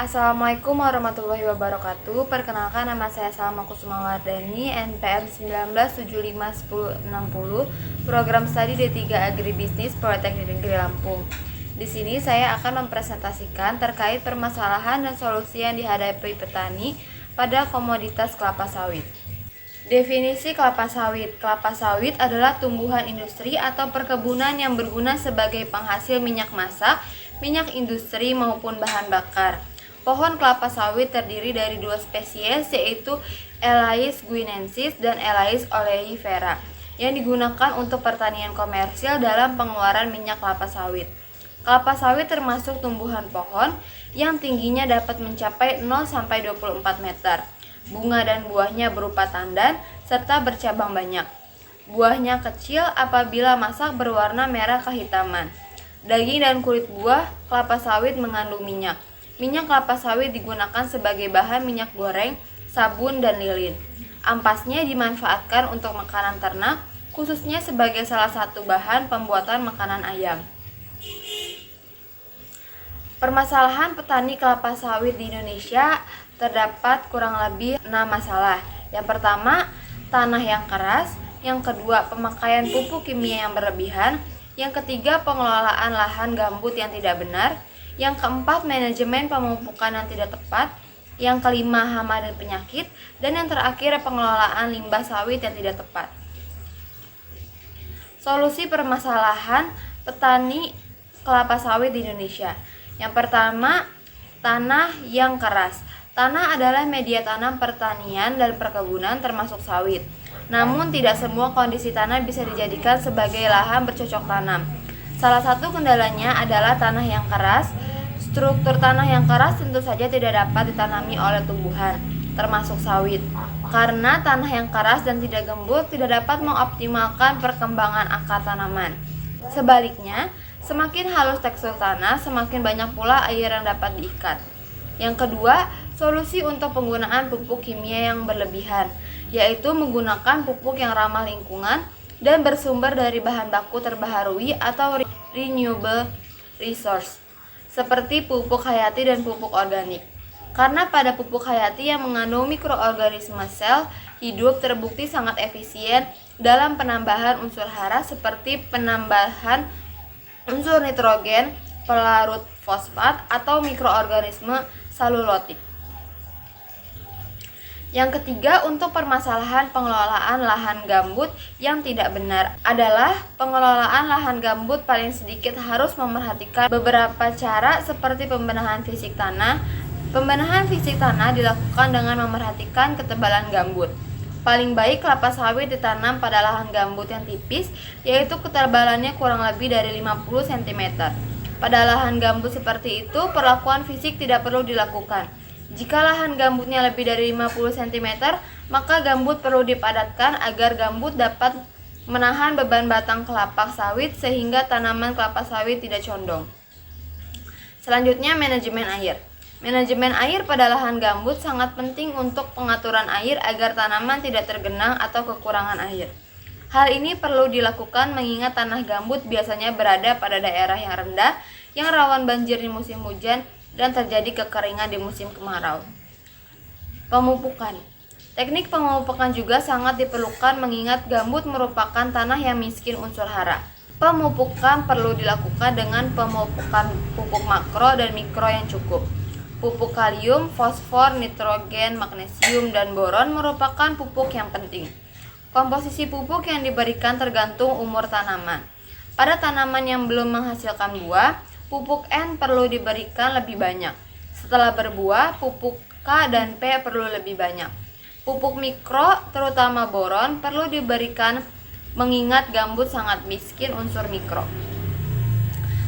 Assalamualaikum warahmatullahi wabarakatuh. Perkenalkan, nama saya Salma Kusumawardani, NPM 19751060, Program Studi D3 Agribisnis Politeknik Negeri Lampung. Di sini saya akan mempresentasikan terkait permasalahan dan solusi yang dihadapi petani pada komoditas kelapa sawit. Definisi kelapa sawit. Kelapa sawit adalah tumbuhan industri atau perkebunan yang berguna sebagai penghasil minyak masak, minyak industri maupun bahan bakar. Pohon kelapa sawit terdiri dari dua spesies, yaitu Elais guinensis dan Elais oleifera, yang digunakan untuk pertanian komersil dalam pengeluaran minyak kelapa sawit. Kelapa sawit termasuk tumbuhan pohon yang tingginya dapat mencapai 0-24 meter. Bunga dan buahnya berupa tandan serta bercabang banyak. Buahnya kecil, apabila masak berwarna merah kehitaman. Daging dan kulit buah kelapa sawit mengandung minyak. Minyak kelapa sawit digunakan sebagai bahan minyak goreng, sabun, dan lilin. Ampasnya dimanfaatkan untuk makanan ternak, khususnya sebagai salah satu bahan pembuatan makanan ayam. Permasalahan petani kelapa sawit di Indonesia terdapat kurang lebih 6 masalah. Yang pertama, tanah yang keras. Yang kedua, pemakaian pupuk kimia yang berlebihan. Yang ketiga, pengelolaan lahan gambut yang tidak benar. Yang keempat, manajemen pemupukan yang tidak tepat. Yang kelima, hama dan penyakit. Dan yang terakhir, pengelolaan limbah sawit yang tidak tepat. Solusi permasalahan petani kelapa sawit di Indonesia. Yang pertama, tanah yang keras. Tanah adalah media tanam pertanian dan perkebunan termasuk sawit. Namun tidak semua kondisi tanah bisa dijadikan sebagai lahan bercocok tanam. Salah satu kendalanya adalah tanah yang keras. Struktur tanah yang keras tentu saja tidak dapat ditanami oleh tumbuhan, termasuk sawit. Karena tanah yang keras dan tidak gembur tidak dapat mengoptimalkan perkembangan akar tanaman. Sebaliknya, semakin halus tekstur tanah, semakin banyak pula air yang dapat diikat. Yang kedua, solusi untuk penggunaan pupuk kimia yang berlebihan, yaitu menggunakan pupuk yang ramah lingkungan dan bersumber dari bahan baku terbaharui atau renewable resource, seperti pupuk hayati dan pupuk organik. Karena pada pupuk hayati yang mengandung mikroorganisme sel hidup terbukti sangat efisien dalam penambahan unsur hara seperti penambahan unsur nitrogen, pelarut fosfat, atau mikroorganisme selulotik. Yang ketiga, untuk permasalahan pengelolaan lahan gambut yang tidak benar adalah pengelolaan lahan gambut paling sedikit harus memerhatikan beberapa cara seperti pembenahan fisik tanah. Pembenahan fisik tanah dilakukan dengan memerhatikan ketebalan gambut. Paling baik kelapa sawit ditanam pada lahan gambut yang tipis, yaitu ketebalannya kurang lebih dari 50 cm. Pada lahan gambut seperti itu, perlakuan fisik tidak perlu dilakukan. Jika lahan gambutnya lebih dari 50 cm, maka gambut perlu dipadatkan agar gambut dapat menahan beban batang kelapa sawit sehingga tanaman kelapa sawit tidak condong. Selanjutnya, manajemen air. Manajemen air pada lahan gambut sangat penting untuk pengaturan air agar tanaman tidak tergenang atau kekurangan air. Hal ini perlu dilakukan mengingat tanah gambut biasanya berada pada daerah yang rendah, yang rawan banjir di musim hujan dan terjadi kekeringan di musim kemarau. Pemupukan. Teknik pemupukan juga sangat diperlukan mengingat gambut merupakan tanah yang miskin unsur hara. Pemupukan perlu dilakukan dengan pemupukan pupuk makro dan mikro yang cukup. Pupuk kalium, fosfor, nitrogen, magnesium, dan boron merupakan pupuk yang penting. Komposisi pupuk yang diberikan tergantung umur tanaman. Pada tanaman yang belum menghasilkan buah, pupuk N perlu diberikan lebih banyak. Setelah berbuah, pupuk K dan P perlu lebih banyak. Pupuk mikro, terutama boron, perlu diberikan mengingat gambut sangat miskin unsur mikro.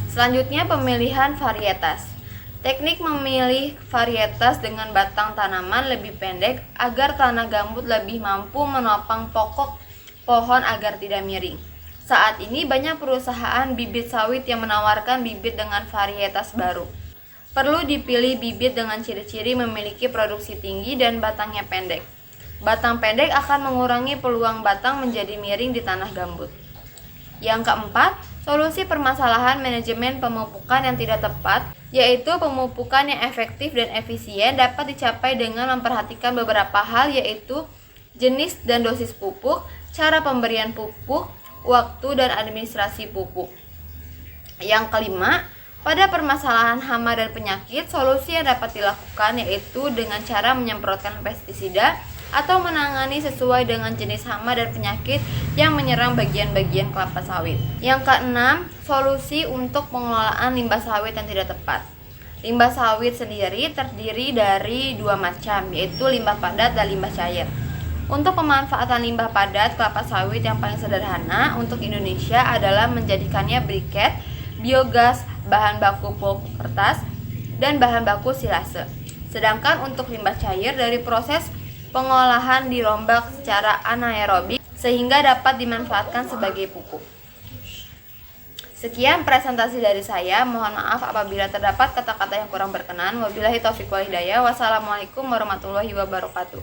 Selanjutnya, pemilihan varietas. Teknik memilih varietas dengan batang tanaman lebih pendek agar tanah gambut lebih mampu menopang pokok pohon agar tidak miring. Saat ini banyak perusahaan bibit sawit yang menawarkan bibit dengan varietas baru. Perlu dipilih bibit dengan ciri-ciri memiliki produksi tinggi dan batangnya pendek. Batang pendek akan mengurangi peluang batang menjadi miring di tanah gambut. Yang keempat, solusi permasalahan manajemen pemupukan yang tidak tepat yaitu pemupukan yang efektif dan efisien dapat dicapai dengan memperhatikan beberapa hal, yaitu jenis dan dosis pupuk, cara pemberian pupuk, waktu dan administrasi pupuk. Yang kelima, pada permasalahan hama dan penyakit, solusi yang dapat dilakukan yaitu dengan cara menyemprotkan pestisida atau menangani sesuai dengan jenis hama dan penyakit yang menyerang bagian-bagian kelapa sawit. Yang keenam, solusi untuk pengelolaan limbah sawit yang tidak tepat. Limbah sawit sendiri terdiri dari dua macam, yaitu limbah padat dan limbah cair. Untuk pemanfaatan limbah padat kelapa sawit yang paling sederhana untuk Indonesia adalah menjadikannya briket, biogas, bahan baku pulp kertas, dan bahan baku silase. Sedangkan untuk limbah cair dari proses pengolahan dirombak secara anaerobik sehingga dapat dimanfaatkan sebagai pupuk. Sekian presentasi dari saya. Mohon maaf apabila terdapat kata-kata yang kurang berkenan. Wabillahi taufiq wal hidayah. Wassalamualaikum warahmatullahi wabarakatuh.